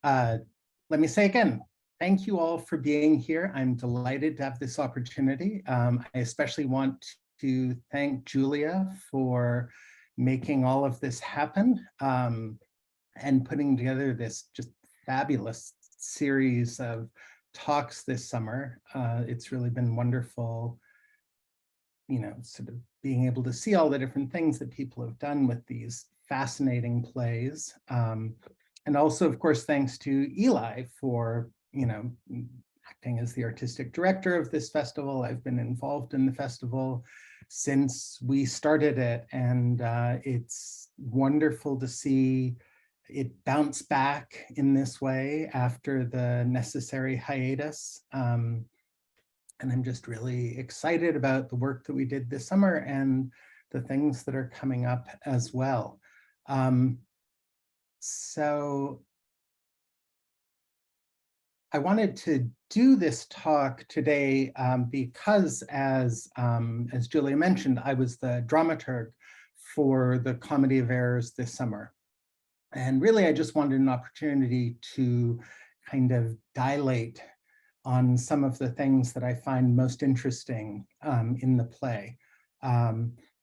Let me say again, thank you all for being here. I'm delighted to have this opportunity. I especially want to thank Julia for making all of this happen and putting together this just fabulous series of talks this summer. It's really been wonderful, sort of being able to see all the different things that people have done with these fascinating plays. And also, of course, thanks to Eli for, acting as the artistic director of this festival. I've been involved in the festival since we started it, and it's wonderful to see it bounce back in this way after the necessary hiatus. And I'm just really excited about the work that we did this summer and the things that are coming up as well. So I wanted to do this talk today because, as Julia mentioned, I was the dramaturg for the Comedy of Errors this summer. And really, I just wanted an opportunity to kind of dilate on some of the things that I find most interesting in the play,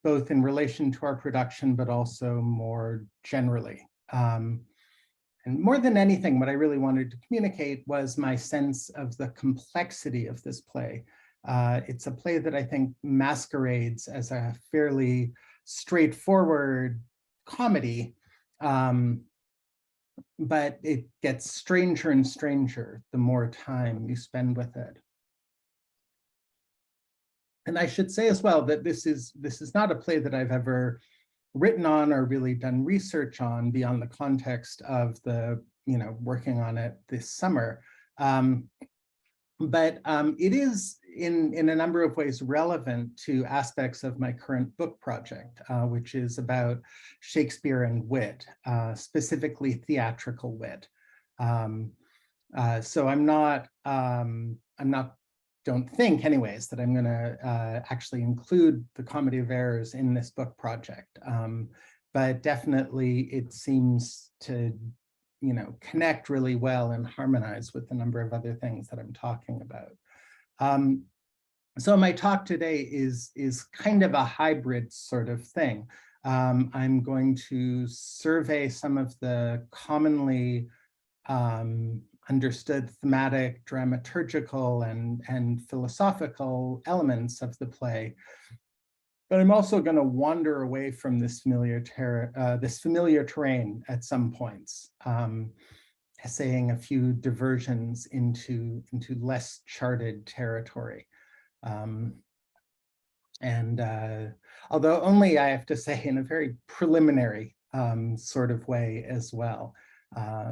both in relation to our production, but also more generally. And more than anything, what I really wanted to communicate was my sense of the complexity of this play. It's a play that I think masquerades as a fairly straightforward comedy, but it gets stranger and stranger the more time you spend with it. And I should say as well that this is not a play that I've ever written on or really done research on beyond the context of the, working on it this summer. But it is in a number of ways relevant to aspects of my current book project, which is about Shakespeare and wit, specifically theatrical wit. So don't think anyways that I'm gonna actually include the Comedy of Errors in this book project. But definitely it seems to connect really well and harmonize with the number of other things that I'm talking about. So my talk today is kind of a hybrid sort of thing. I'm going to survey some of the commonly understood thematic, dramaturgical, and philosophical elements of the play. But I'm also going to wander away from this familiar terrain at some points, essaying a few diversions into less charted territory. Although only, I have to say, in a very preliminary sort of way as well.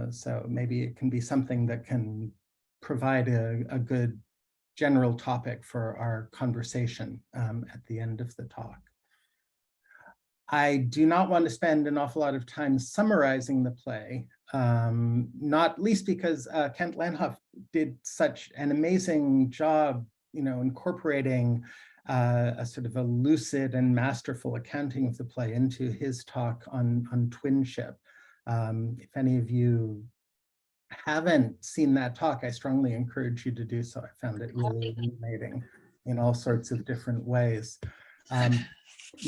So maybe it can be something that can provide a good general topic for our conversation at the end of the talk. I do not want to spend an awful lot of time summarizing the play, not least because Kent Lenhoff did such an amazing job, incorporating a sort of a lucid and masterful accounting of the play into his talk on twinship. If any of you haven't seen that talk, I strongly encourage you to do so. I found it really illuminating in all sorts of different ways.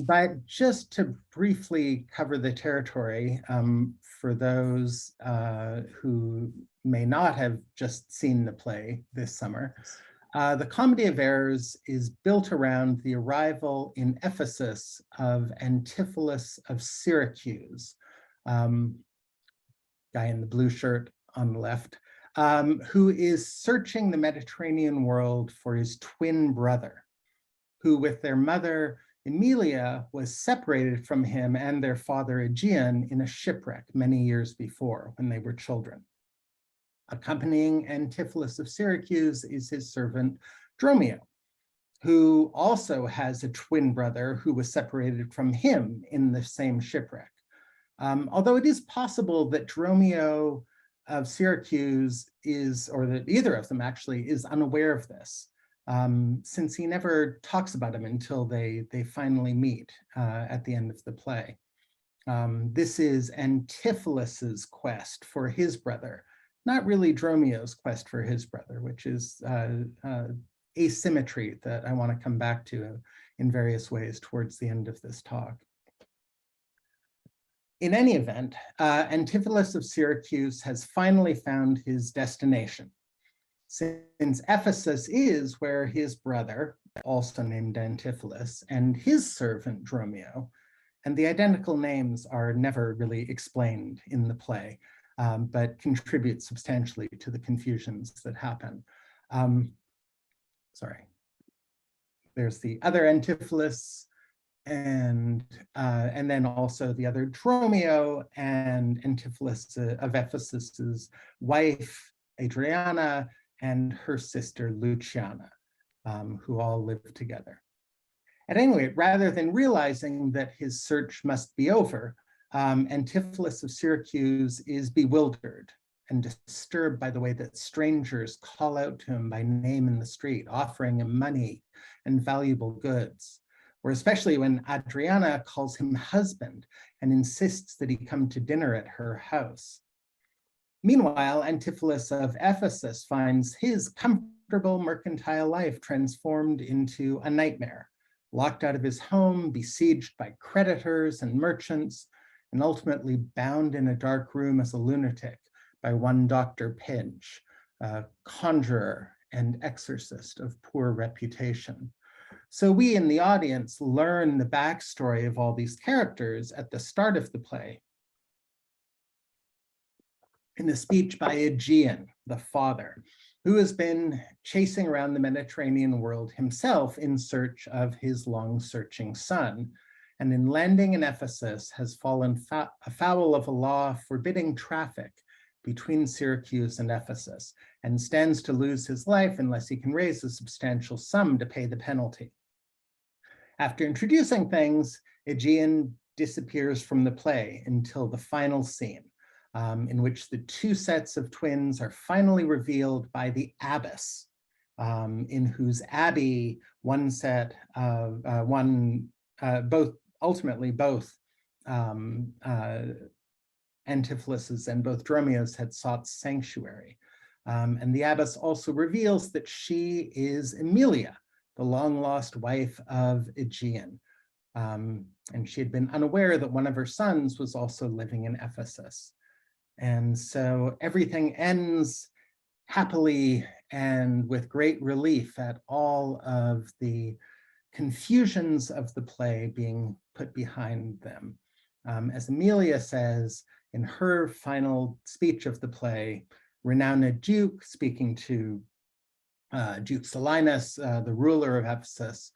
But just to briefly cover the territory, for those who may not have just seen the play this summer, the Comedy of Errors is built around the arrival in Ephesus of Antipholus of Syracuse, guy in the blue shirt on the left, who is searching the Mediterranean world for his twin brother, who with their mother, Emilia, was separated from him and their father, Aegeon, in a shipwreck many years before when they were children. Accompanying Antipholus of Syracuse is his servant, Dromio, who also has a twin brother who was separated from him in the same shipwreck. Although it is possible that Dromio of Syracuse is, or that either of them actually is unaware of this, since he never talks about him until they finally meet at the end of the play. This is Antipholus's quest for his brother, not really Dromios' quest for his brother, which is asymmetry that I want to come back to in various ways towards the end of this talk. In any event, Antipholus of Syracuse has finally found his destination. Since Ephesus is where his brother, also named Antipholus, and his servant Dromio, and the identical names are never really explained in the play, but contribute substantially to the confusions that happen. Sorry. There's the other Antipholus, and then also the other Dromio and Antipholus of Ephesus's wife, Adriana, and her sister, Luciana, who all live together. At any rate, rather than realizing that his search must be over, Antipholus of Syracuse is bewildered and disturbed by the way that strangers call out to him by name in the street, offering him money and valuable goods, or especially when Adriana calls him husband and insists that he come to dinner at her house. Meanwhile, Antipholus of Ephesus finds his comfortable mercantile life transformed into a nightmare, locked out of his home, besieged by creditors and merchants, and ultimately bound in a dark room as a lunatic by one Dr. Pinch, a conjurer and exorcist of poor reputation. So we in the audience learn the backstory of all these characters at the start of the play in a speech by Aegean, the father, who has been chasing around the Mediterranean world himself in search of his long-searching son, and in landing in Ephesus has fallen afoul of a law forbidding traffic between Syracuse and Ephesus, and stands to lose his life unless he can raise a substantial sum to pay the penalty. After introducing things, Aegean disappears from the play until the final scene, in which the two sets of twins are finally revealed by the abbess, in whose abbey one set of ultimately both Antipholus's and both Dromio's had sought sanctuary. And the abbess also reveals that she is Emilia, the long-lost wife of Aegean. And she had been unaware that one of her sons was also living in Ephesus. And so everything ends happily and with great relief at all of the confusions of the play being put behind them. As Emilia says in her final speech of the play, renowned Duke, speaking to Duke Silenus, the ruler of Ephesus,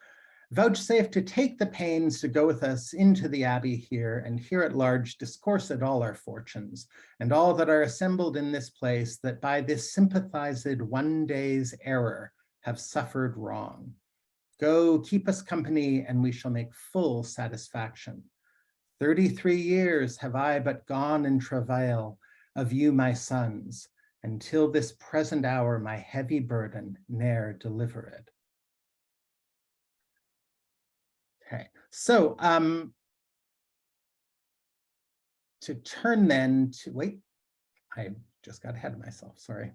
vouchsafe to take the pains to go with us into the abbey here, and here at large discourse at all our fortunes, and all that are assembled in this place, that by this sympathized one day's error have suffered wrong. Go, keep us company, and we shall make full satisfaction. 33 years have I but gone in travail of you, my sons, until this present hour my heavy burden ne'er delivered. Okay, so to turn then to, wait, I just got ahead of myself, sorry.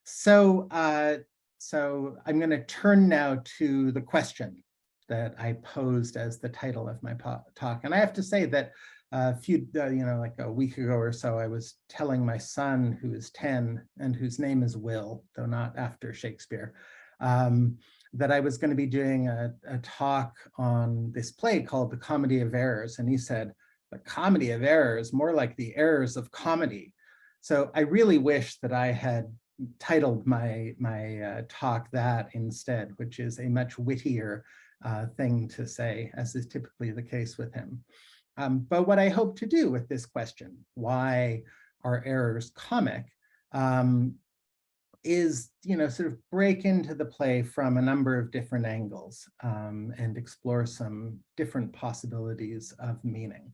So I'm going to turn now to the question that I posed as the title of my talk. And I have to say that like a week ago or so, I was telling my son, who is 10 and whose name is Will, though not after Shakespeare, that I was going to be doing a talk on this play called The Comedy of Errors. And he said, the Comedy of Errors, more like the errors of comedy. So I really wish that I had titled my talk that instead, which is a much wittier thing to say, as is typically the case with him. But what I hope to do with this question, why are errors comic, is sort of break into the play from a number of different angles and explore some different possibilities of meaning.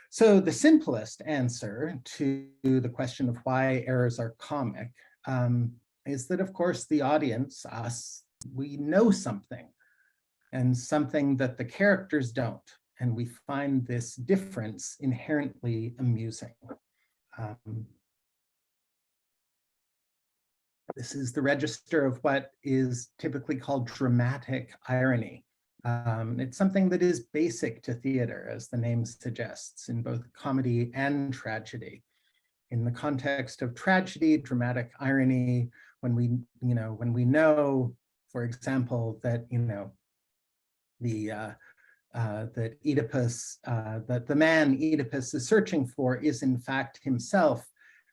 So the simplest answer to the question of why errors are comic is that, of course, the audience, us, we know something, and something that the characters don't. And we find this difference inherently amusing. This is the register of what is typically called dramatic irony. It's something that is basic to theater, as the name suggests, in both comedy and tragedy. In the context of tragedy, dramatic irony, when we know, for example, that that Oedipus, that the man Oedipus is searching for is in fact himself,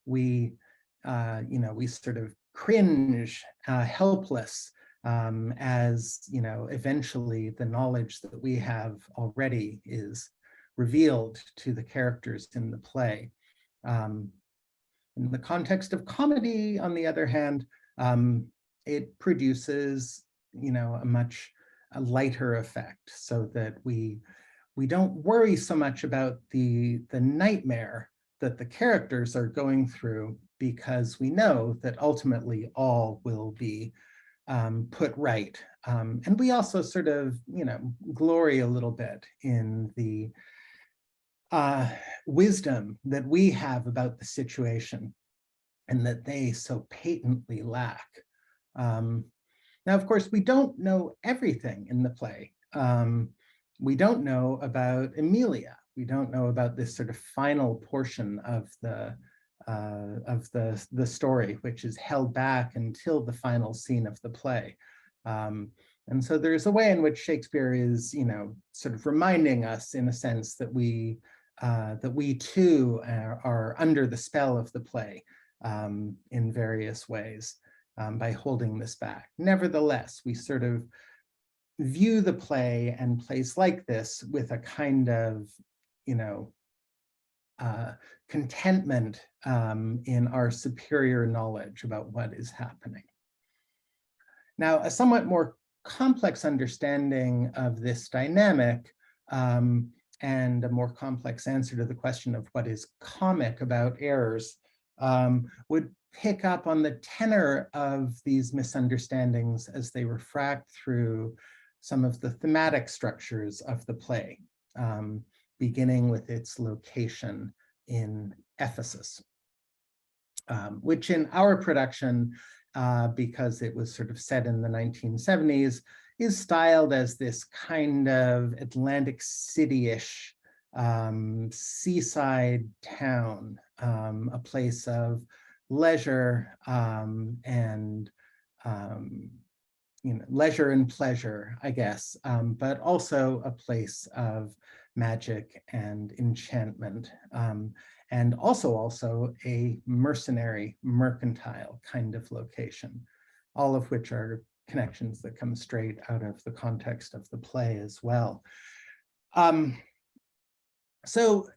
we sort of cringe, helpless, as eventually the knowledge that we have already is revealed to the characters in the play. In the context of comedy, on the other hand, it produces a much lighter effect, so that we don't worry so much about the nightmare that the characters are going through, because we know that ultimately all will be put right. And we also sort of glory a little bit in the wisdom that we have about the situation, and that they so patently lack. Now, of course, we don't know everything in the play. We don't know about Emilia. We don't know about this sort of final portion of the story, which is held back until the final scene of the play. And so there's a way in which Shakespeare is, sort of reminding us, in a sense, that we too are under the spell of the play in various ways, by holding this back. Nevertheless, we sort of view the play and plays like this with a kind of, contentment in our superior knowledge about what is happening. Now, a somewhat more complex understanding of this dynamic, and a more complex answer to the question of what is comic about errors, would pick up on the tenor of these misunderstandings as they refract through some of the thematic structures of the play, beginning with its location in Ephesus, which in our production, because it was sort of set in the 1970s, is styled as this kind of Atlantic City-ish seaside town, a place of leisure and leisure and pleasure, I guess, but also a place of magic and enchantment, and also a mercantile kind of location, all of which are connections that come straight out of the context of the play as well. So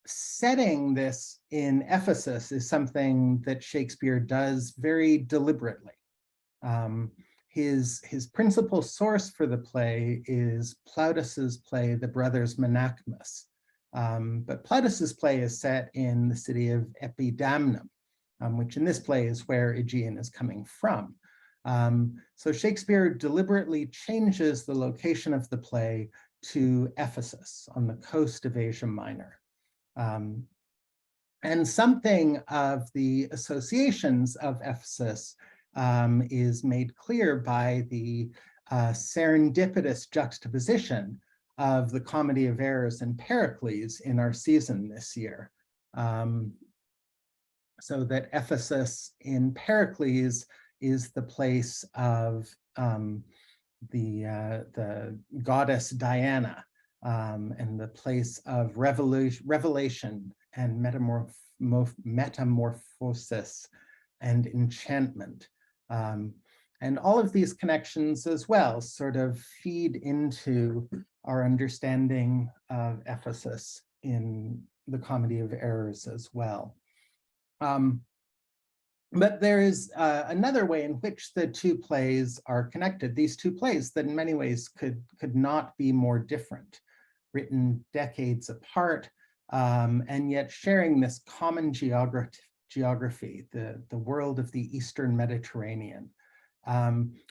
setting this in Ephesus is something that Shakespeare does very deliberately. His principal source for the play is Plautus's play, The Brothers Menachmus. But Plautus's play is set in the city of Epidamnum, which in this play is where Aegean is coming from. So Shakespeare deliberately changes the location of the play to Ephesus on the coast of Asia Minor. And something of the associations of Ephesus is made clear by the serendipitous juxtaposition of the Comedy of Errors and Pericles in our season this year. So that Ephesus in Pericles is the place of the goddess Diana, and the place of revelation and metamorphosis and enchantment. And all of these connections as well sort of feed into our understanding of Ephesus in the Comedy of Errors as well. But there is another way in which the two plays are connected. These two plays that in many ways could not be more different, written decades apart, and yet sharing this common geography, the world of the Eastern Mediterranean,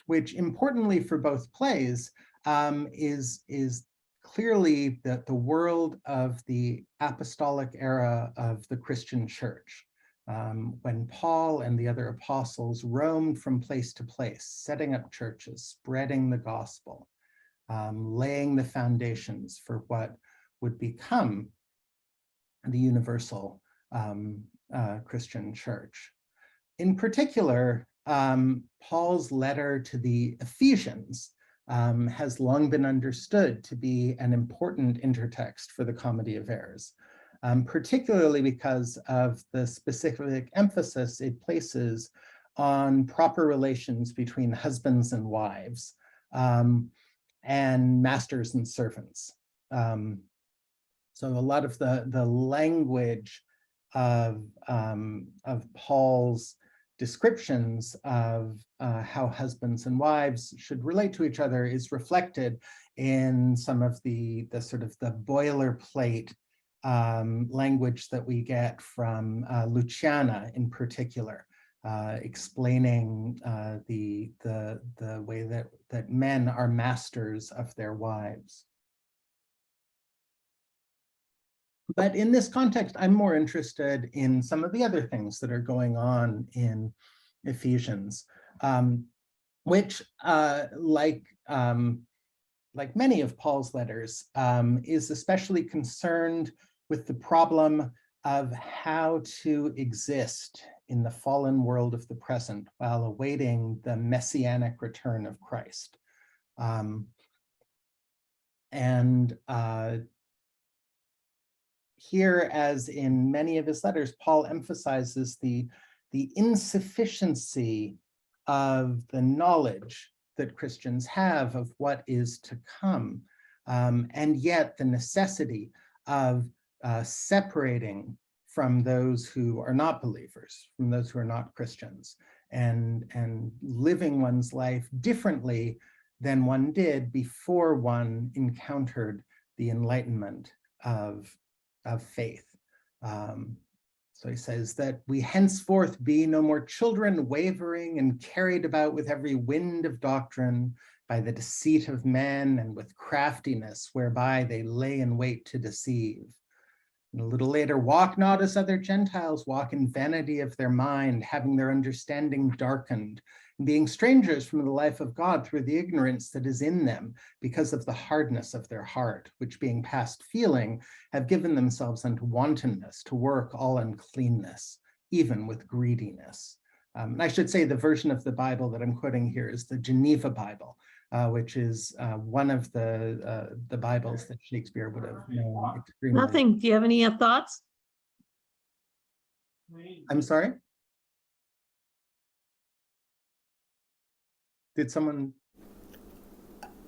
which importantly for both plays is clearly the world of the apostolic era of the Christian church. when Paul and the other apostles roamed from place to place, setting up churches, spreading the gospel, laying the foundations for what would become the universal Christian church. In particular, Paul's letter to the Ephesians has long been understood to be an important intertext for the Comedy of Errors, particularly because of the specific emphasis it places on proper relations between husbands and wives, and masters and servants. So a lot of the language of Paul's descriptions of how husbands and wives should relate to each other is reflected in some of the sort of the boilerplate language that we get from Luciana in particular, explaining the way that men are masters of their wives. But in this context, I'm more interested in some of the other things that are going on in Ephesians, which, like many of Paul's letters, is especially concerned with the problem of how to exist in the fallen world of the present while awaiting the messianic return of Christ. Here, as in many of his letters, Paul emphasizes the insufficiency of the knowledge that Christians have of what is to come, and yet the necessity of separating from those who are not believers, from those who are not Christians, and living one's life differently than one did before one encountered the enlightenment of faith. So he says that we henceforth be no more children wavering and carried about with every wind of doctrine by the deceit of men and with craftiness whereby they lay in wait to deceive. And a little later, walk not as other Gentiles walk in vanity of their mind, having their understanding darkened, and being strangers from the life of God through the ignorance that is in them, because of the hardness of their heart, which being past feeling, have given themselves unto wantonness, to work all uncleanness, even with greediness. And I should say the version of the Bible that I'm quoting here is the Geneva Bible, which is one of the Bibles that Shakespeare would have known extremely. Nothing. Do you have any thoughts? I'm sorry? Did someone?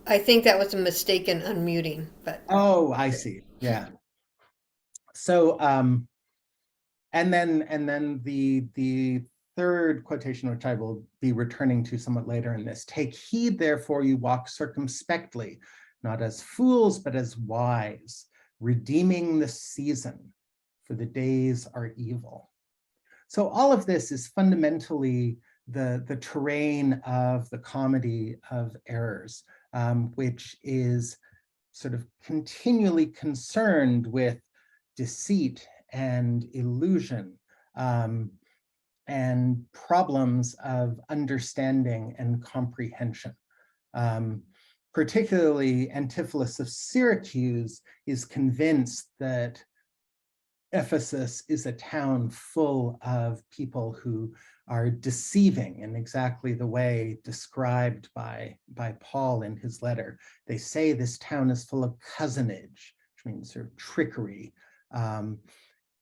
I think that was a mistaken unmuting, but. Oh, I see. Yeah. So, and then the third quotation, which I will be returning to somewhat later in this: take heed, therefore, you walk circumspectly, not as fools, but as wise, redeeming the season, for the days are evil. So all of this is fundamentally the terrain of the Comedy of Errors, which is sort of continually concerned with deceit and illusion, and problems of understanding and comprehension. Particularly, Antipholus of Syracuse is convinced that Ephesus is a town full of people who are deceiving in exactly the way described by Paul in his letter. They say this town is full of cozenage, which means sort of trickery,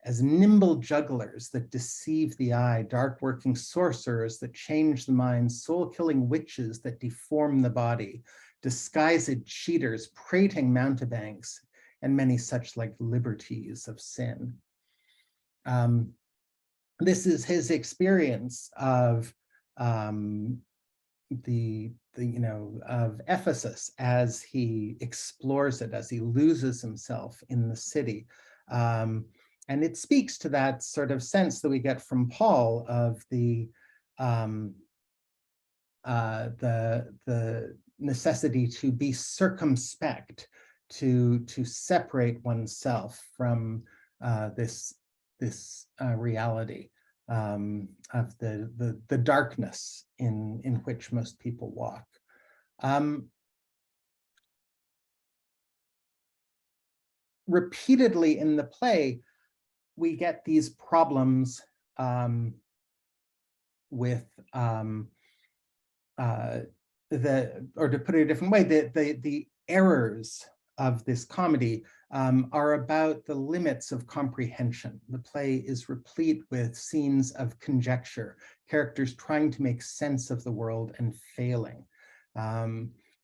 as nimble jugglers that deceive the eye, dark-working sorcerers that change the mind, soul-killing witches that deform the body, disguised cheaters, prating mountebanks, and many such like liberties of sin. This is his experience of of Ephesus as he explores it, as he loses himself in the city. And it speaks to that sort of sense that we get from Paul of the necessity to be circumspect, to separate oneself from this reality. of the darkness in which most people walk. Repeatedly in the play, we get these problems with or to put it a different way, the errors of this comedy are about the limits of comprehension. The play is replete with scenes of conjecture, characters trying to make sense of the world and failing.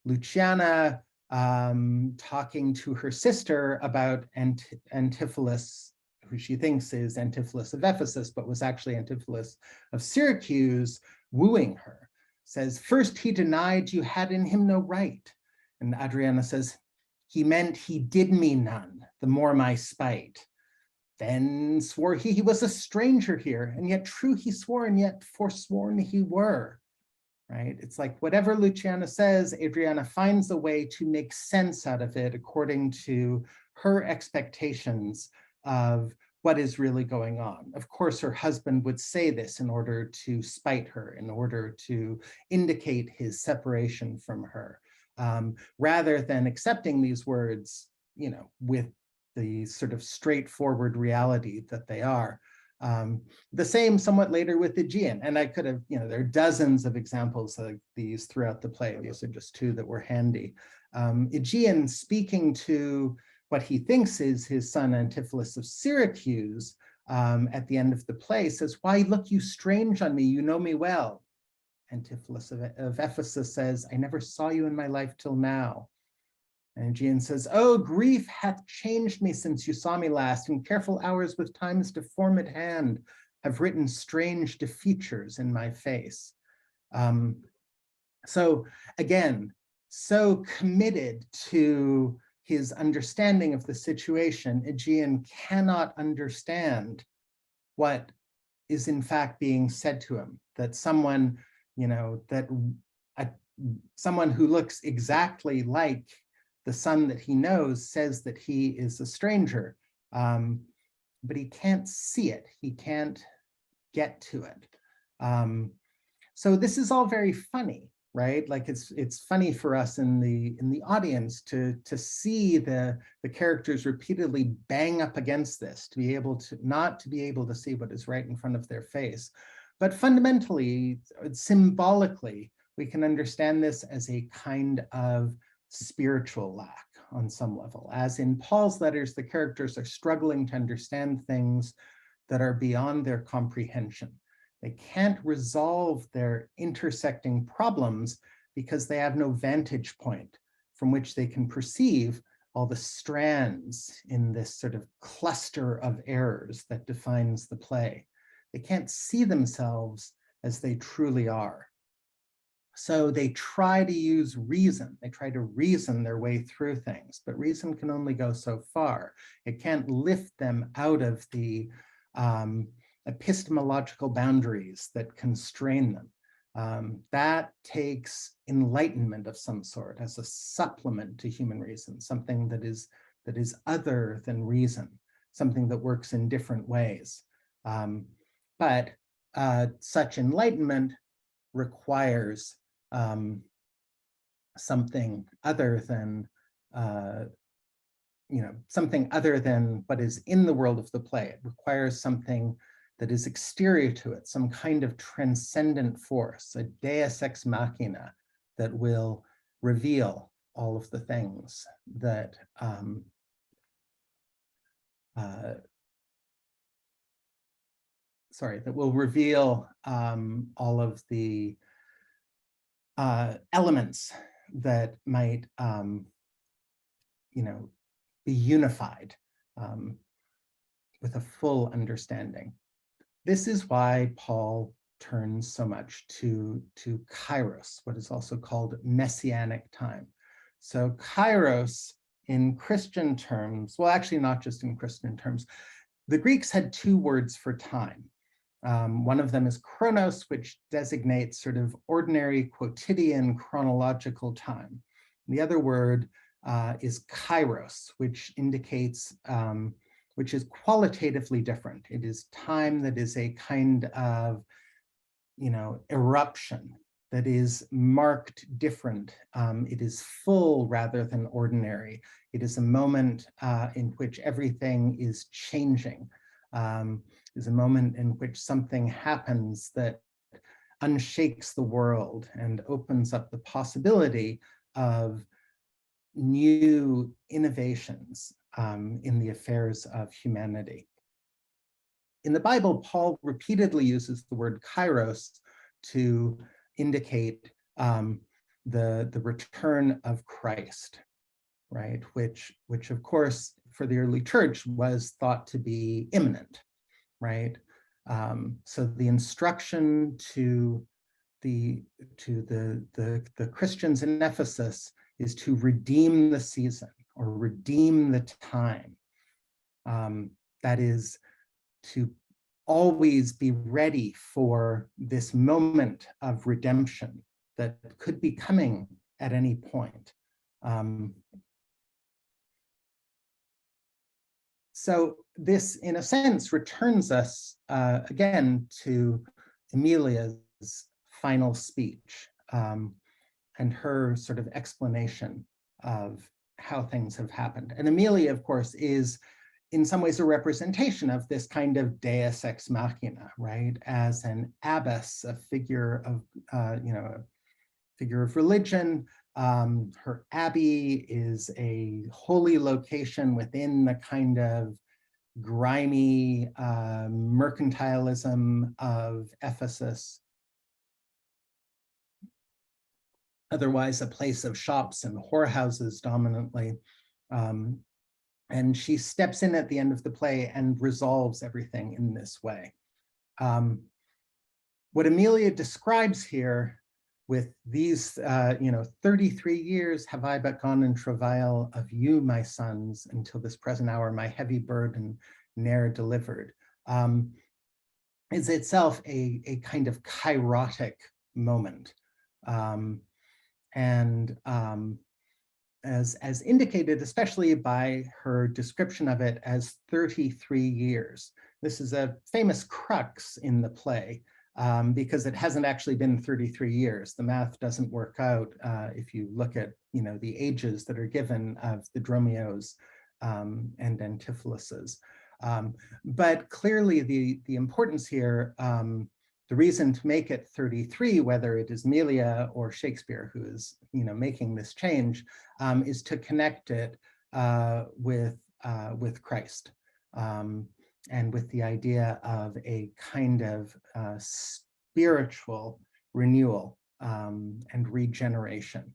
Luciana talking to her sister about Antipholus, who she thinks is Antipholus of Ephesus, but was actually Antipholus of Syracuse, wooing her, says, "First he denied you had in him no right." And Adriana says, "He meant he did me none, the more my spite. Then swore he was a stranger here, and yet true he swore, and yet forsworn he were." Right? It's like whatever Luciana says, Adriana finds a way to make sense out of it according to her expectations of what is really going on. Of course, her husband would say this in order to spite her, in order to indicate his separation from her, rather than accepting these words, you know, with the sort of straightforward reality that they are. The same somewhat later with Aegean, and I could have, you know, there are dozens of examples like these throughout the play. These are just two that were handy. Aegean speaking to what he thinks is his son Antipholus of Syracuse at the end of the play says, "Why look you strange on me? You know me well." Antipholus of Ephesus says, "I never saw you in my life till now." And Aegean says, "Oh, grief hath changed me since you saw me last, and careful hours with time's deformed hand have written strange defeatures in my face." So again, so committed to his understanding of the situation, Aegean cannot understand what is in fact being said to him, that someone, you know, that someone who looks exactly like the son that he knows says that he is a stranger, but he can't see it. He can't get to it. So this is all very funny, right? Like it's funny for us in the audience to see the characters repeatedly bang up against this, to be able to not to be able to see what is right in front of their face. But fundamentally, symbolically, we can understand this as a kind of spiritual lack on some level. As in Paul's letters, the characters are struggling to understand things that are beyond their comprehension. They can't resolve their intersecting problems because they have no vantage point from which they can perceive all the strands in this sort of cluster of errors that defines the play. They can't see themselves as they truly are. So they try to use reason. They try to reason their way through things, but reason can only go so far. It can't lift them out of the epistemological boundaries that constrain them. That takes enlightenment of some sort as a supplement to human reason, something that is other than reason, something that works in different ways. But such enlightenment requires something other than something other than what is in the world of the play. It requires something that is exterior to it, some kind of transcendent force, a deus ex machina that will reveal all of the things that that will reveal all of the elements that might, be unified with a full understanding. This is why Paul turns so much to kairos, what is also called messianic time. So kairos in Christian terms, well, actually not just in Christian terms, the Greeks had two words for time. One of them is chronos, which designates sort of ordinary, quotidian, chronological time. The other word is kairos, which indicates which is qualitatively different. It is time that is a kind of, eruption that is marked different. It is full rather than ordinary. It is a moment in which everything is changing. Is a moment in which something happens that unshakes the world and opens up the possibility of new innovations in the affairs of humanity. In the Bible, Paul repeatedly uses the word kairos to indicate the return of Christ, right? Which of course, for the early church was thought to be imminent, right? So the instruction to the Christians in Ephesus is to redeem the season or redeem the time. That is to always be ready for this moment of redemption that could be coming at any point. So this, in a sense, returns us again to Emilia's final speech and her sort of explanation of how things have happened. And Emilia, of course, is in some ways a representation of this kind of deus ex machina, right? As an abbess, a figure of, a figure of religion. Her abbey is a holy location within the kind of grimy mercantilism of Ephesus. Otherwise, a place of shops and whorehouses dominantly. And she steps in at the end of the play and resolves everything in this way. What Emilia describes here with these, 33 years have I but gone in travail of you, my sons, until this present hour, my heavy burden ne'er delivered, is itself a kind of kairotic moment. As indicated, especially by her description of it as 33 years. This is a famous crux in the play because it hasn't actually been 33 years. The math doesn't work out if you look at the ages that are given of the Dromios and Antipholuses. But clearly the importance here, the reason to make it 33, whether it is Emilia or Shakespeare who is making this change, is to connect it with Christ and with the idea of a kind of spiritual renewal and regeneration.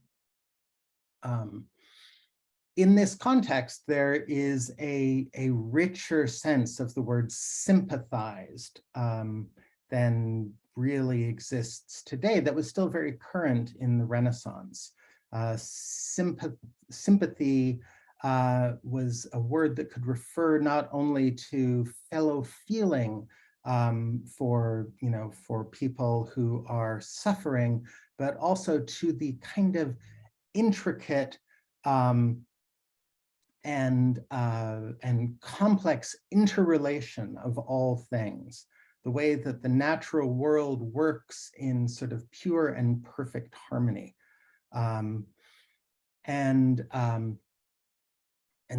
In this context, there is a richer sense of the word sympathized than really exists today that was still very current in the Renaissance. Sympathy was a word that could refer not only to fellow feeling for people who are suffering, but also to the kind of intricate and complex interrelation of all things, the way that the natural world works in sort of pure and perfect harmony. And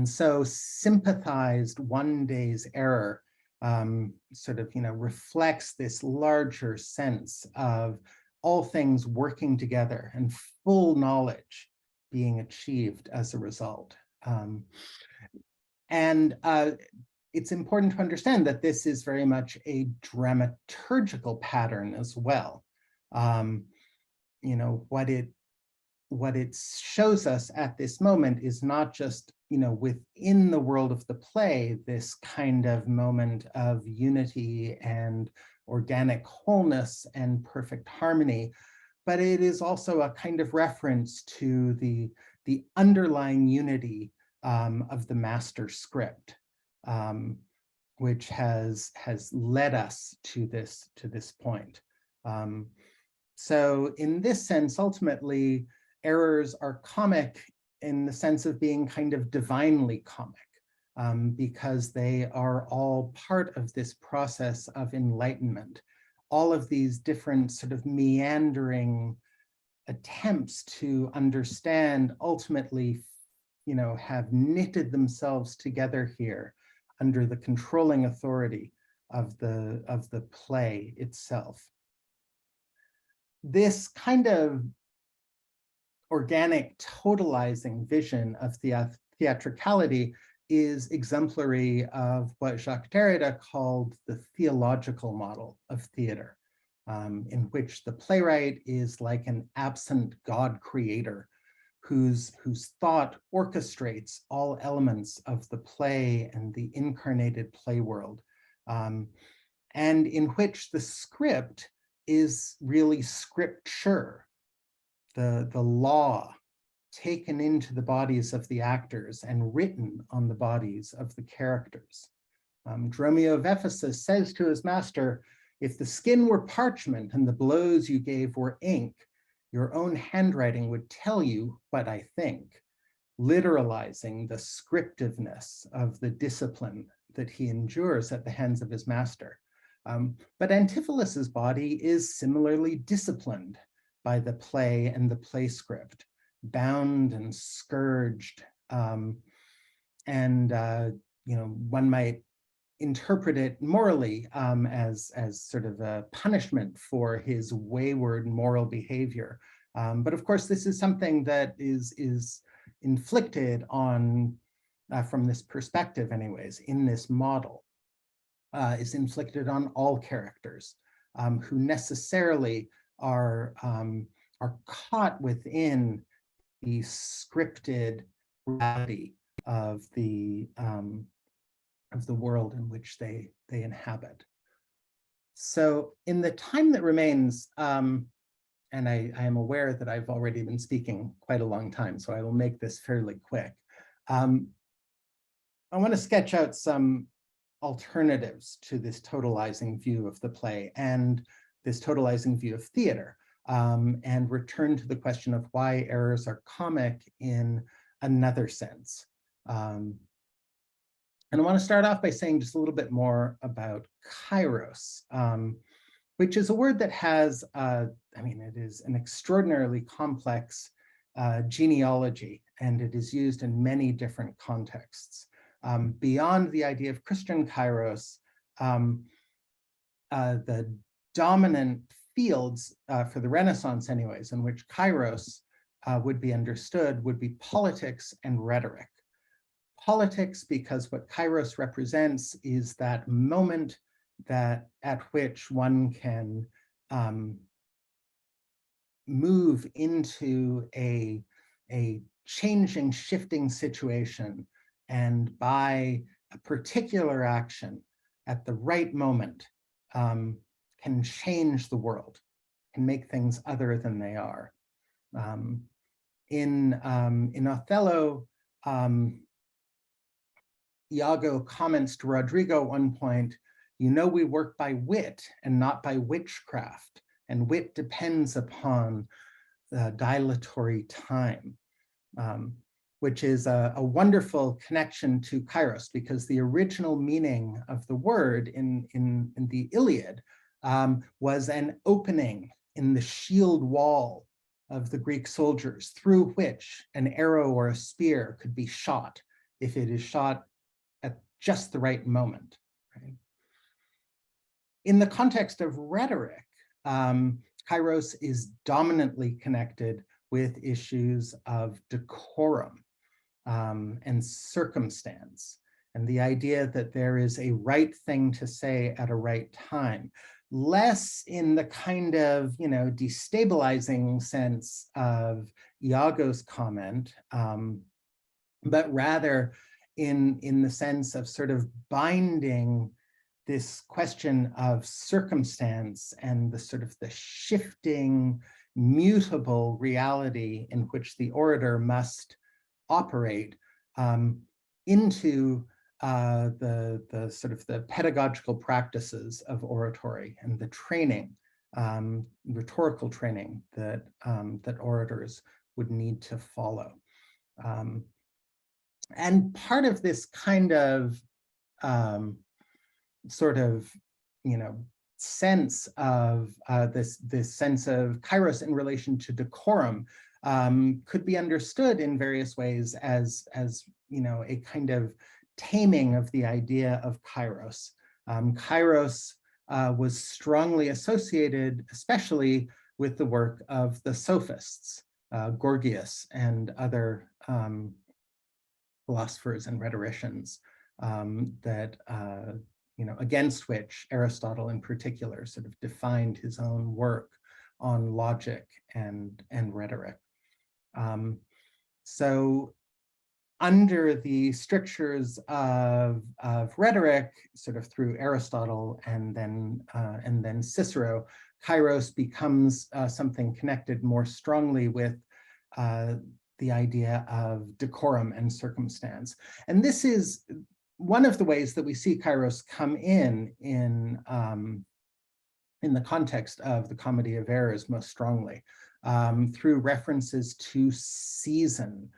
so sympathized one day's error reflects this larger sense of all things working together and full knowledge being achieved as a result. It's important to understand that this is very much a dramaturgical pattern as well. What it shows us at this moment is not just, within the world of the play, this kind of moment of unity and organic wholeness and perfect harmony, but it is also a kind of reference to the underlying unity of the master script, which has led us to this point. So in this sense, ultimately, errors are comic in the sense of being kind of divinely comic. because they are all part of this process of enlightenment. All of these different sort of meandering attempts to understand ultimately, have knitted themselves together here under the controlling authority of the play itself. This kind of organic totalizing vision of theatricality is exemplary of what Jacques Derrida called the theological model of theater, in which the playwright is like an absent God creator whose thought orchestrates all elements of the play and the incarnated play world, and in which the script is really scripture, the law taken into the bodies of the actors and written on the bodies of the characters. Dromio of Ephesus says to his master, "If the skin were parchment and the blows you gave were ink, your own handwriting would tell you what I think," literalizing the scriptiveness of the discipline that he endures at the hands of his master. But Antipholus's body is similarly disciplined by the play and the play script, bound and scourged, and one might interpret it morally as sort of a punishment for his wayward moral behavior. But of course, this is something that is inflicted on, from this perspective anyways, in this model, is inflicted on all characters who necessarily are caught within the scripted reality of the world in which they inhabit. So in the time that remains, and I am aware that I've already been speaking quite a long time, so I will make this fairly quick. I want to sketch out some alternatives to this totalizing view of the play and this totalizing view of theater, and return to the question of why errors are comic in another sense. And I want to start off by saying just a little bit more about kairos, which is a word that has, it is an extraordinarily complex genealogy, and it is used in many different contexts. Beyond the idea of Christian kairos, the dominant fields for the Renaissance anyways, in which kairos would be understood would be politics and rhetoric. Politics, because what kairos represents is that moment at which one can move into a changing, shifting situation, and by a particular action at the right moment can change the world, can make things other than they are. In Othello, Iago comments to Rodrigo at one point, "We work by wit and not by witchcraft, and wit depends upon dilatory time," which is a wonderful connection to kairos, because the original meaning of the word in the Iliad was an opening in the shield wall of the Greek soldiers through which an arrow or a spear could be shot if it is shot at just the right moment. Right? In the context of rhetoric, kairos is dominantly connected with issues of decorum and circumstance, and the idea that there is a right thing to say at a right time, less in the kind of destabilizing sense of Iago's comment, but rather in the sense of sort of binding this question of circumstance and the sort of the shifting, mutable reality in which the orator must operate into the sort of the pedagogical practices of oratory and the training, rhetorical training that orators would need to follow. And part of this kind of sort of, sense of this sense of kairos in relation to decorum could be understood in various ways as a kind of taming of the idea of kairos. Kairos was strongly associated, especially with the work of the sophists, Gorgias and other philosophers and rhetoricians that against which Aristotle in particular sort of defined his own work on logic and rhetoric. So under the strictures of rhetoric, sort of through Aristotle and then Cicero, kairos becomes something connected more strongly with the idea of decorum and circumstance. And this is one of the ways that we see kairos come in the context of the Comedy of Errors most strongly, through references to season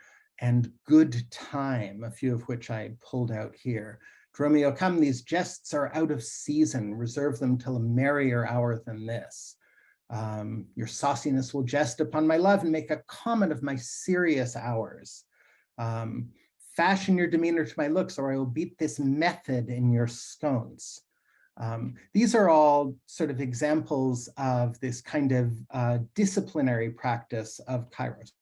and good time, a few of which I pulled out here. Dromio, come, these jests are out of season, reserve them till a merrier hour than this. Your sauciness will jest upon my love and make a comment of my serious hours. Fashion your demeanor to my looks, or I will beat this method in your sconce. These are all sort of examples of this kind of disciplinary practice of kairos.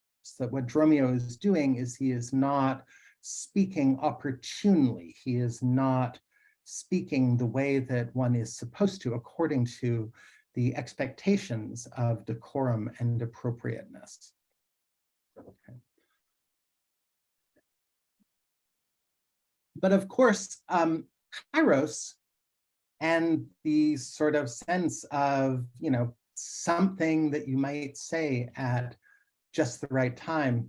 That what Dromio is doing is he is not speaking opportunely. He is not speaking the way that one is supposed to, according to the expectations of decorum and appropriateness. Okay. But of course, kairos and the sort of sense of, something that you might say at just the right time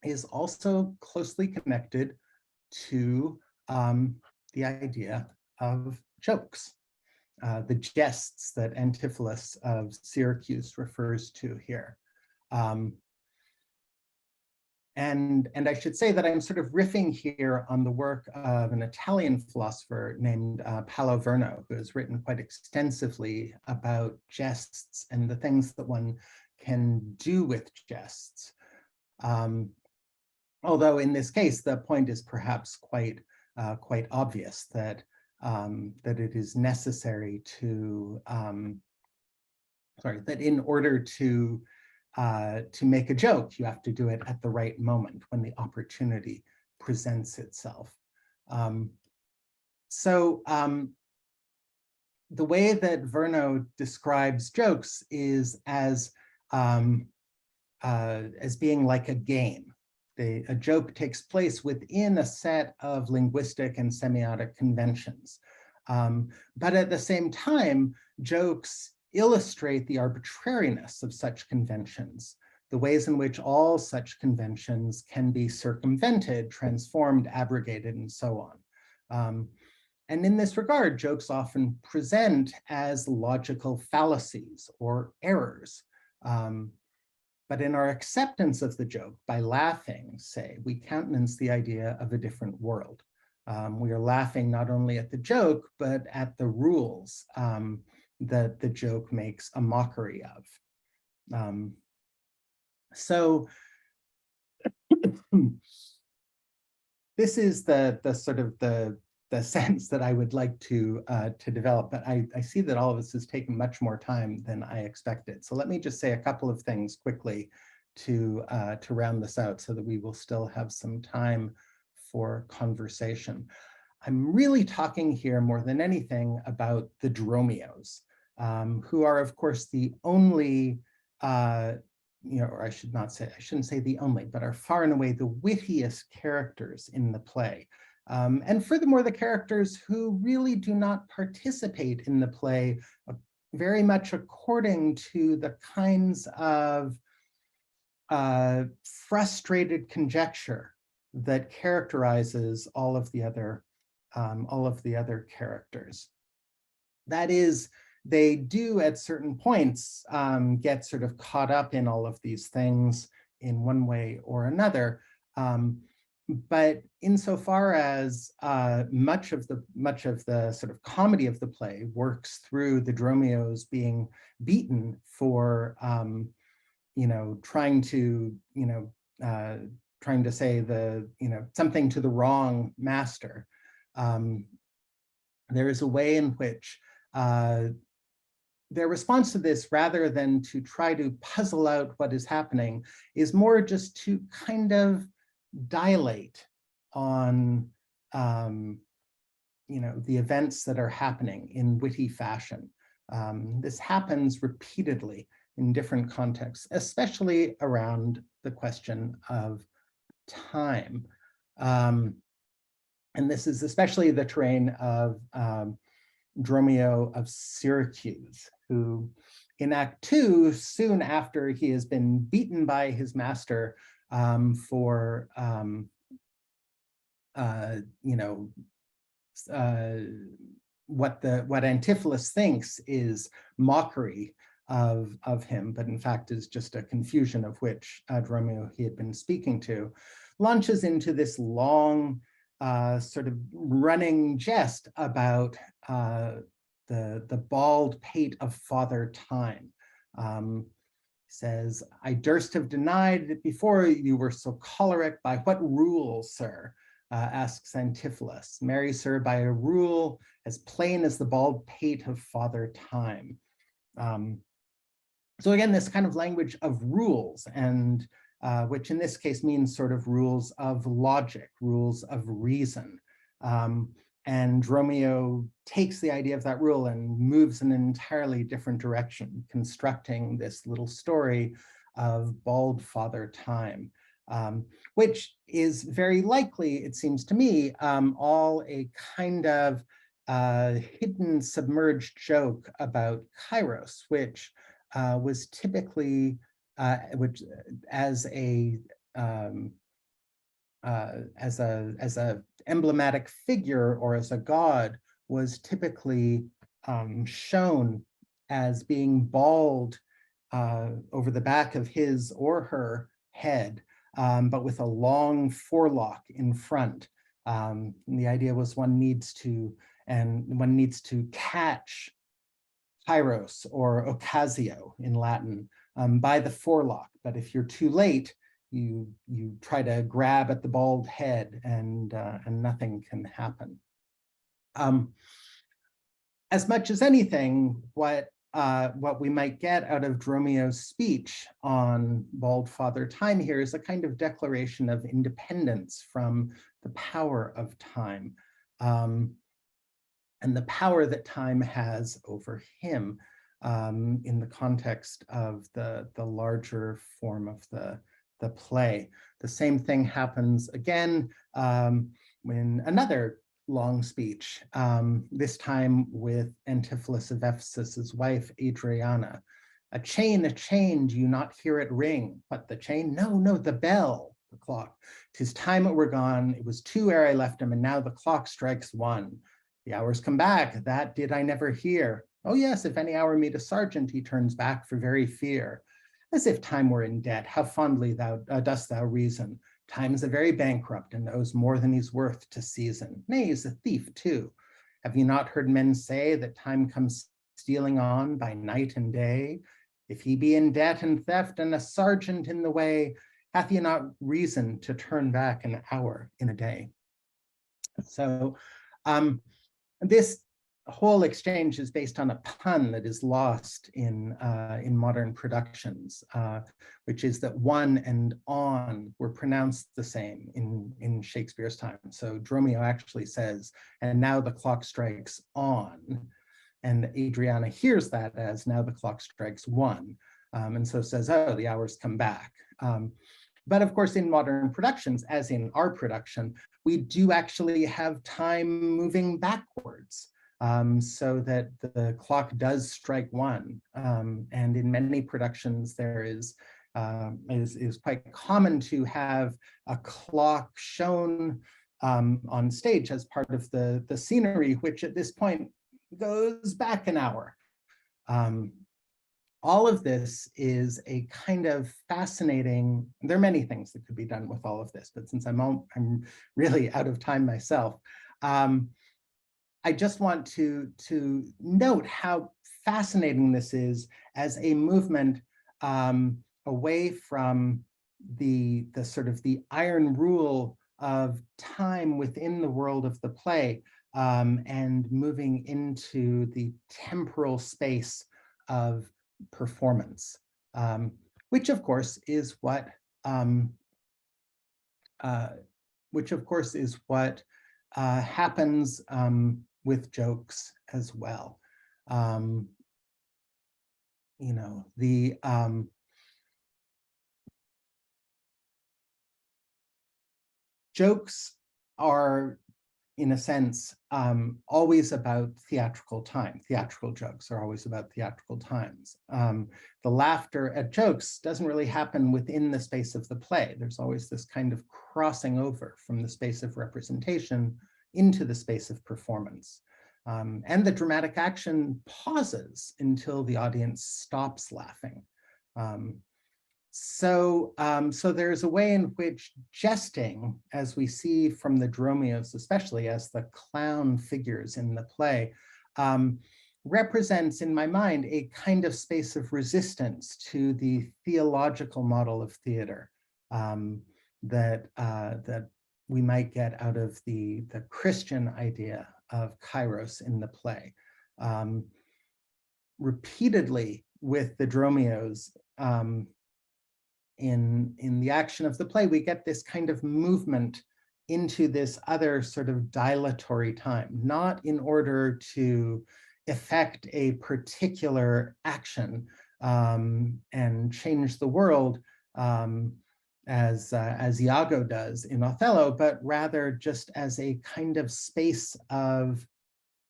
is also closely connected to the idea of jokes, the jests that Antipholus of Syracuse refers to here. And I should say that I'm sort of riffing here on the work of an Italian philosopher named Paolo Verno, who has written quite extensively about jests and the things that one can do with jests. Although in this case, the point is perhaps quite obvious that it is necessary to, that in order to make a joke, you have to do it at the right moment when the opportunity presents itself. The way that Verno describes jokes is as being like a game. A joke takes place within a set of linguistic and semiotic conventions. But at the same time, jokes illustrate the arbitrariness of such conventions, the ways in which all such conventions can be circumvented, transformed, abrogated, and so on. And in this regard, jokes often present as logical fallacies or errors. But in our acceptance of the joke, by laughing, say, we countenance the idea of a different world. We are laughing not only at the joke, but at the rules that the joke makes a mockery of. So this is the sort of the sense that I would like to develop, but I see that all of this has taken much more time than I expected. So let me just say a couple of things quickly to round this out so that we will still have some time for conversation. I'm really talking here more than anything about the Dromios, who are of course the only, or I shouldn't say the only, but are far and away the wittiest characters in the play. And furthermore, the characters who really do not participate in the play very much according to the kinds of frustrated conjecture that characterizes all of the other characters. That is, they do at certain points get sort of caught up in all of these things in one way or another. but insofar as much of the sort of comedy of the play works through the Dromios being beaten for trying to say something to the wrong master, there is a way in which their response to this, rather than to try to puzzle out what is happening, is more just to kind of dilate on the events that are happening in witty fashion. This happens repeatedly in different contexts, especially around the question of time. And this is especially the terrain of Dromio of Syracuse, who in Act 2, soon after he has been beaten by his master for what Antipholus thinks is mockery of him, but in fact is just a confusion of which Dromio he had been speaking to, launches into this long sort of running jest about the bald pate of Father Time. Says, "I durst have denied it before you were so choleric. By what rule, sir?" Asks Antipholus. "Marry, sir, by a rule as plain as the bald pate of Father Time." So again, this kind of language of rules, and which in this case means sort of rules of logic, rules of reason. And Dromio takes the idea of that rule and moves in an entirely different direction, constructing this little story of bald Father Time, which is very likely, it seems to me, all a kind of hidden, submerged joke about Kairos, which was typically, which as a emblematic figure or as a god, was typically shown as being bald over the back of his or her head, but with a long forelock in front. And the idea was one needs to catch Kairos, or Occasio in Latin, by the forelock. But if you're too late, you try to grab at the bald head, and nothing can happen. As much as anything, what we might get out of Dromio's speech on bald Father Time here is a kind of declaration of independence from the power of time, and the power that time has over him in the context of the larger form of the play. The same thing happens again in another long speech, this time with Antipholus of Ephesus's wife, Adriana. A chain, do you not hear it ring? What, the chain? No, the bell, the clock. 'Tis time it were gone, it was 2 ere I left him, and now the clock strikes 1. The hours come back, that did I never hear. Oh yes, if any hour meet a sergeant, he turns back for very fear. As if time were in debt, how fondly dost thou reason. Time's a very bankrupt, and owes more than he's worth to season. Nay, he's a thief too. Have you not heard men say that time comes stealing on by night and day? If he be in debt and theft, and a sergeant in the way, hath he not reason to turn back an hour in a day? So this whole exchange is based on a pun that is lost in modern productions, which is that one and on were pronounced the same in Shakespeare's time. So Dromio actually says, and now the clock strikes on. And Adriana hears that as now the clock strikes 1. And so says, oh, the hours come back. But of course, in modern productions, as in our production, we do actually have time moving backwards, so that the clock does strike 1. And in many productions, there is quite common to have a clock shown on stage as part of the scenery, which at this point goes back an hour. all of this is a kind of fascinating, there are many things that could be done with all of this, but since I'm really out of time myself, I just want to note how fascinating this is as a movement away from the sort of the iron rule of time within the world of the play, and moving into the temporal space of performance, which of course is what happens with jokes as well. You know, the jokes are, in a sense, always about theatrical time. Theatrical jokes are always about theatrical times. The laughter at jokes doesn't really happen within the space of the play. There's always this kind of crossing over from the space of representation into the space of performance. And the dramatic action pauses until the audience stops laughing. So there's a way in which jesting, as we see from the Dromios, especially as the clown figures in the play, represents, in my mind, a kind of space of resistance to the theological model of theater that we might get out of the Christian idea of kairos in the play. Repeatedly with the Dromios, in the action of the play, we get this kind of movement into this other sort of dilatory time, not in order to effect a particular action and change the world as Iago does in Othello, but rather just as a kind of space of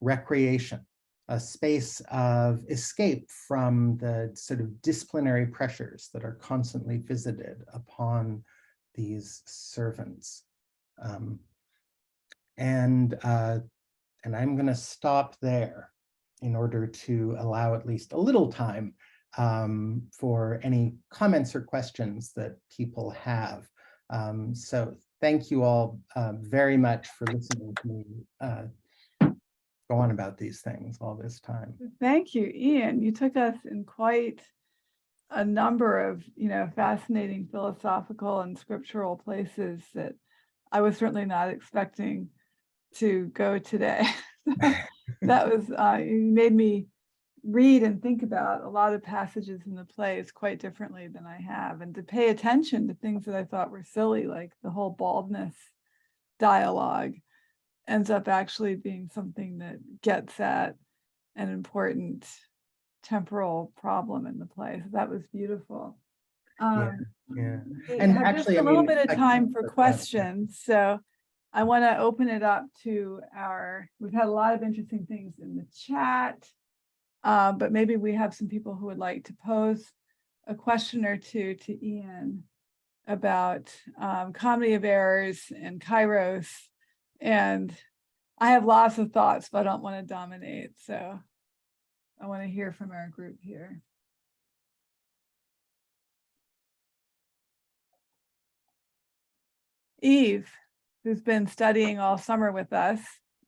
recreation, a space of escape from the sort of disciplinary pressures that are constantly visited upon these servants. And I'm going to stop there in order to allow at least a little time for any comments or questions that people have. So thank you all very much for listening to me go on about these things all this time. Thank you, Ian. You took us in quite a number of, fascinating philosophical and scriptural places that I was certainly not expecting to go today. That was, you made me read and think about a lot of passages in the plays quite differently than I have, and to pay attention to things that I thought were silly, like the whole baldness dialogue, ends up actually being something that gets at an important temporal problem in the play. So that was beautiful. Yeah. We And have actually, just a little bit of time for questions. So I want to open it up to we've had a lot of interesting things in the chat, but maybe we have some people who would like to pose a question or two to Ian about comedy of errors and kairos. And I have lots of thoughts, but I don't want to dominate. So I want to hear from our group here. Eve, who's been studying all summer with us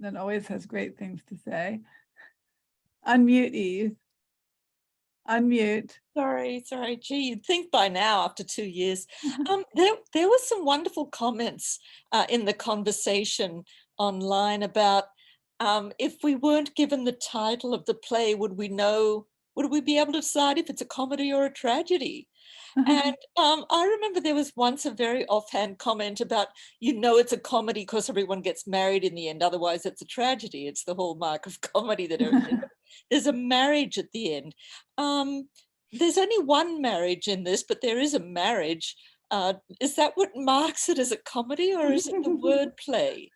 and always has great things to say. Unmute, Eve. Unmute. Sorry. Gee, you'd think by now, after 2 years. There were some wonderful comments in the conversation online about if we weren't given the title of the play, would we be able to decide if it's a comedy or a tragedy? And I remember there was once a very offhand comment about, it's a comedy because everyone gets married in the end, otherwise it's a tragedy. It's the hallmark of comedy that there's a marriage at the end. There's only one marriage in this, but there is a marriage. Is that what marks it as a comedy, or is it the wordplay?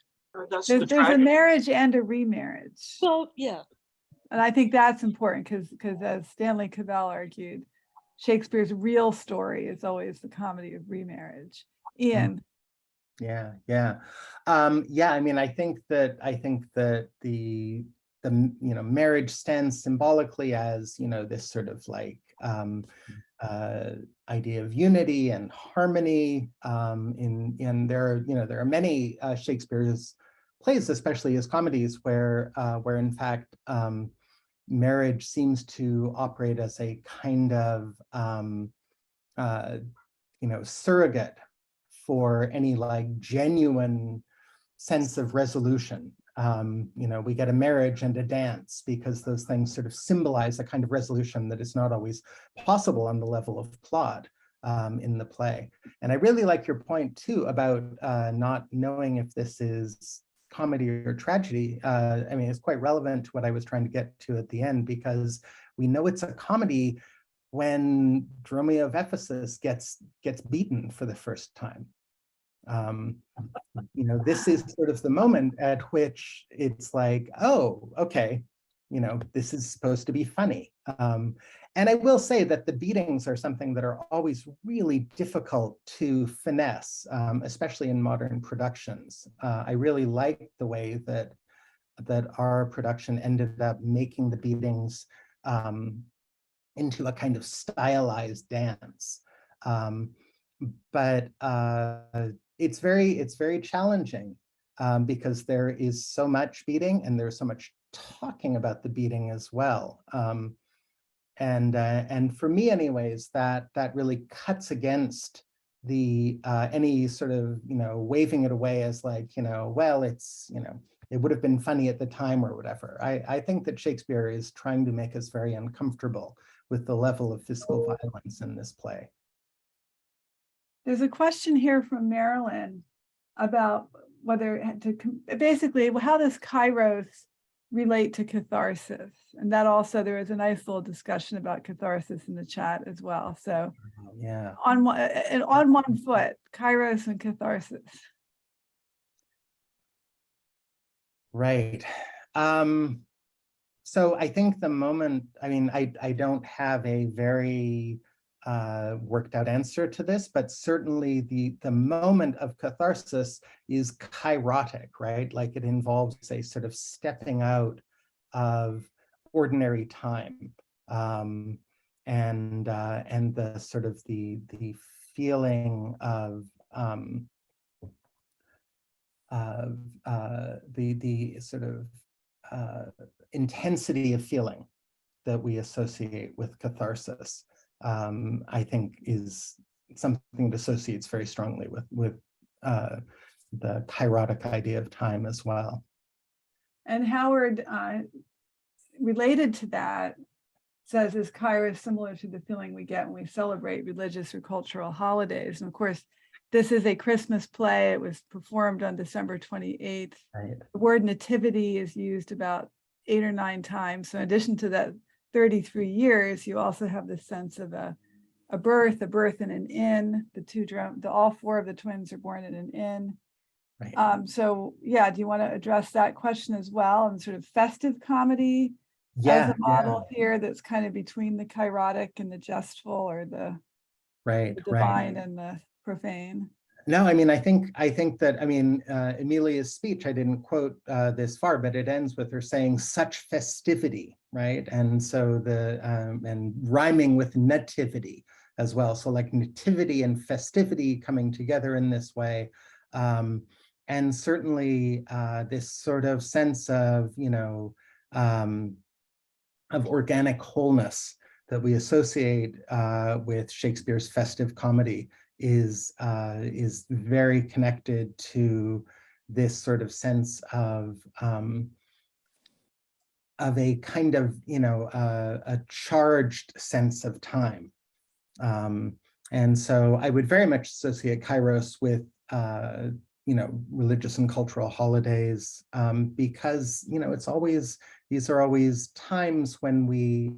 There's a marriage and a remarriage. Well, yeah. And I think that's important because as Stanley Cavell argued, Shakespeare's real story is always the comedy of remarriage. Ian. Yeah. I mean, I think that the marriage stands symbolically as, this sort of like idea of unity and harmony. There are many Shakespeare's plays, especially his comedies, where in fact marriage seems to operate as a kind of surrogate for any like genuine sense of resolution. We get a marriage and a dance because those things sort of symbolize a kind of resolution that is not always possible on the level of plot in the play. And I really like your point too about not knowing if this is comedy or tragedy. It's quite relevant to what I was trying to get to at the end, because we know it's a comedy when Dromio of Ephesus gets beaten for the first time. This is sort of the moment at which it's like, oh, okay, this is supposed to be funny. And I will say that the beatings are something that are always really difficult to finesse, especially in modern productions. I really like the way that our production ended up making the beatings into a kind of stylized dance. But it's very challenging because there is so much beating and there's so much talking about the beating as well. And for me anyways, that really cuts against the any sort of waving it away as like, well, it's it would have been funny at the time or whatever. I think that Shakespeare is trying to make us very uncomfortable with the level of physical violence in this play. There's a question here from Marilyn about whether basically how does kairos relate to catharsis? And that also, there is a nice little discussion about catharsis in the chat as well. So yeah, on one foot, kairos and catharsis. Right. So I think the moment, I don't have a very worked out answer to this, but certainly the moment of catharsis is kairotic, right? Like it involves a sort of stepping out of ordinary time, and the sort of the feeling of the sort of intensity of feeling that we associate with catharsis, I think is something that associates very strongly with the kairotic idea of time as well. And Howard, related to that, says, is kairos similar to the feeling we get when we celebrate religious or cultural holidays? And of course, this is a Christmas play. It was performed on December 28th. Right. The word nativity is used about 8 or 9 times. So in addition to that 33 years, you also have the sense of a birth in an inn. All 4 of the twins are born in an inn. Right. So yeah, do you want to address that question as well? And sort of festive comedy as a model here that's kind of between the kairotic and the jestful, or the divine and the profane. No, I think that Amelia's speech, I didn't quote this far, but it ends with her saying such festivity, right? And so and rhyming with nativity as well. So like nativity and festivity coming together in this way. And certainly this sort of sense of, of organic wholeness that we associate with Shakespeare's festive comedy is very connected to this sort of sense of a kind of, a charged sense of time. And so I would very much associate kairos with, religious and cultural holidays, because, these are always times when we,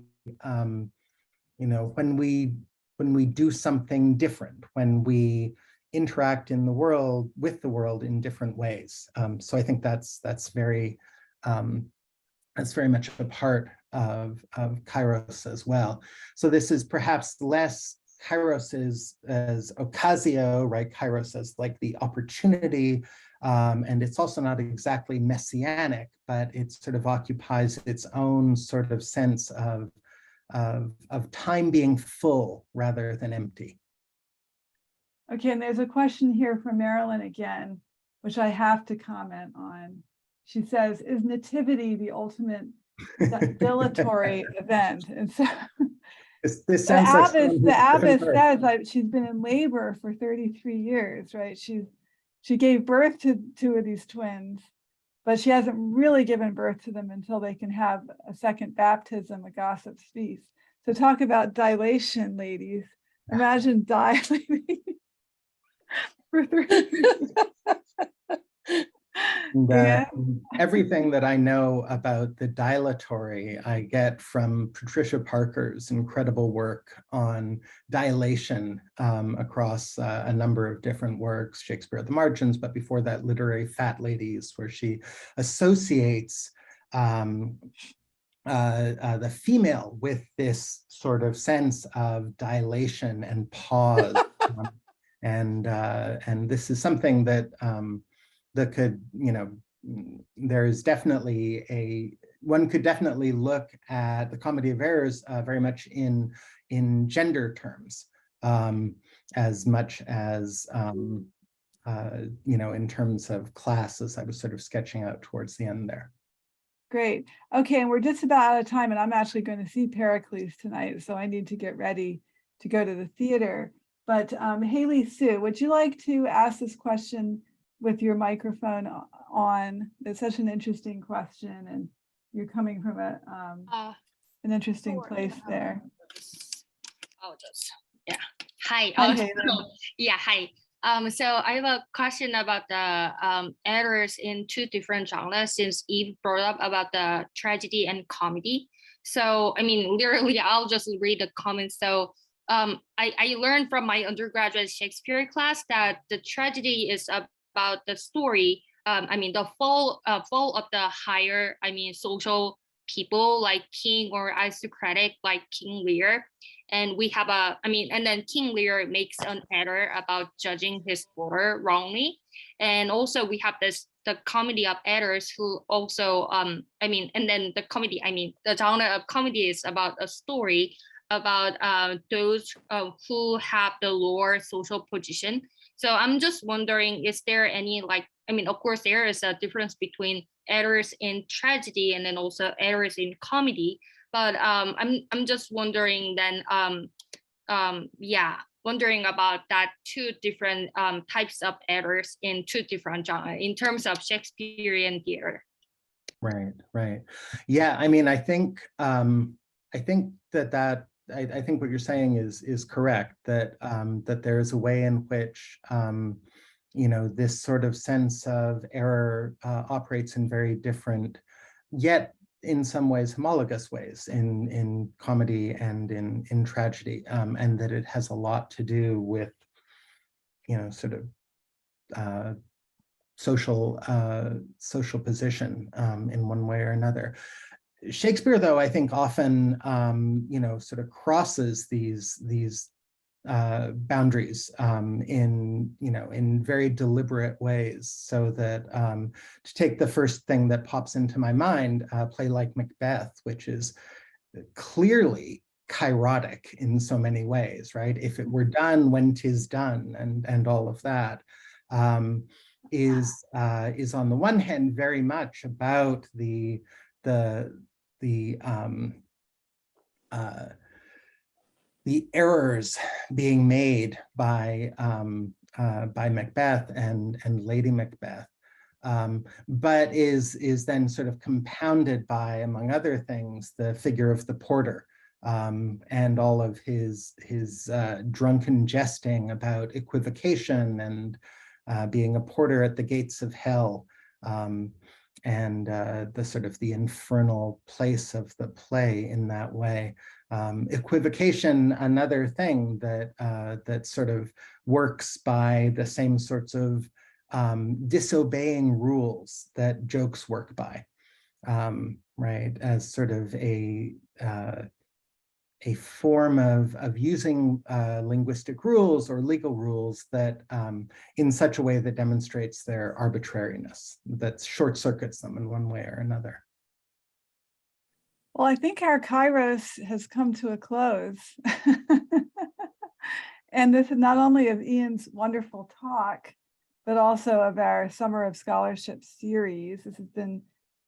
when we do something different, when we interact in the world, with the world in different ways. So I think that's very much a part of kairos as well. So this is perhaps less kairos as occasio, right? Kairos as like the opportunity, and it's also not exactly messianic, but it sort of occupies its own sort of sense of of time being full rather than empty. Okay, and there's a question here from Marilyn again, which I have to comment on. She says, is nativity the ultimate dilatory event? And so This the sounds like abbess says like she's been in labor for 33 years, right? She gave birth to two of these twins, but she hasn't really given birth to them until they can have a second baptism, a gossip's feast. So talk about dilation, ladies. Imagine dilating for 3 years. Yeah. Everything that I know about the dilatory, I get from Patricia Parker's incredible work on dilation across a number of different works, Shakespeare at the Margins, but before that, Literary Fat Ladies, where she associates the female with this sort of sense of dilation and pause. And this is something that that could, there is definitely one could definitely look at the Comedy of Errors very much in gender terms, as much as, in terms of class, as I was sort of sketching out towards the end there. Great. Okay, and we're just about out of time, and I'm actually going to see Pericles tonight, so I need to get ready to go to the theater. But Haley Sue, would you like to ask this question with your microphone on? It's such an interesting question, and you're coming from an interesting place there. Oh, yeah. Hi. Hi, Haley. Yeah. Hi. So I have a question about the errors in two different genres, since Eve brought up about the tragedy and comedy. So, I mean, literally, I'll just read the comments. So I learned from my undergraduate Shakespeare class that the tragedy is about the story. The fall of the higher, social people like king or aristocratic like King Lear. And we have and then King Lear makes an error about judging his daughter wrongly. And also we have the comedy of errors who also, and then the comedy, the genre of comedy is about a story about those who have the lower social position. So I'm just wondering, is there any of course there is a difference between errors in tragedy and then also errors in comedy. But I'm just wondering then, wondering about that two different types of errors in two different genres in terms of Shakespearean theater. Right. Yeah, I think that I think what you're saying is correct, that that there is a way in which this sort of sense of error operates in very different, yet in some ways homologous ways in comedy and in tragedy, and that it has a lot to do with sort of social position in one way or another. Shakespeare, though, I think often sort of crosses these boundaries in very deliberate ways, so that to take the first thing that pops into my mind, a play like Macbeth, which is clearly kairotic in so many ways, right? If it were done when 'tis done, and all of that, is on the one hand very much about the errors being made by Macbeth and Lady Macbeth, but is then sort of compounded by, among other things, the figure of the porter, and all of his drunken jesting about equivocation and being a porter at the gates of hell, and the sort of the infernal place of the play in that way. Equivocation, another thing that sort of works by the same sorts of disobeying rules that jokes work by, right? As sort of a form of using linguistic rules or legal rules that in such a way that demonstrates their arbitrariness, that short circuits them in one way or another. Well, I think our Kairos has come to a close. And this is not only of Ian's wonderful talk, but also of our Summer of Scholarship series. This has been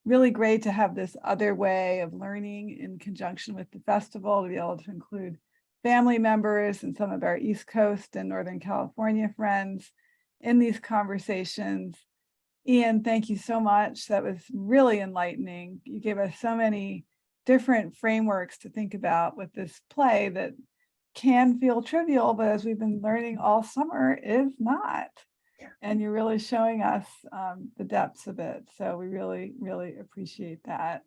really great to have this other way of learning in conjunction with the festival, to be able to include family members and some of our East Coast and Northern California friends in these conversations. Ian, thank you so much. That was really enlightening. You gave us so many different frameworks to think about with this play that can feel trivial, but as we've been learning all summer, is not. And you're really showing us the depths of it. So we really, really appreciate that.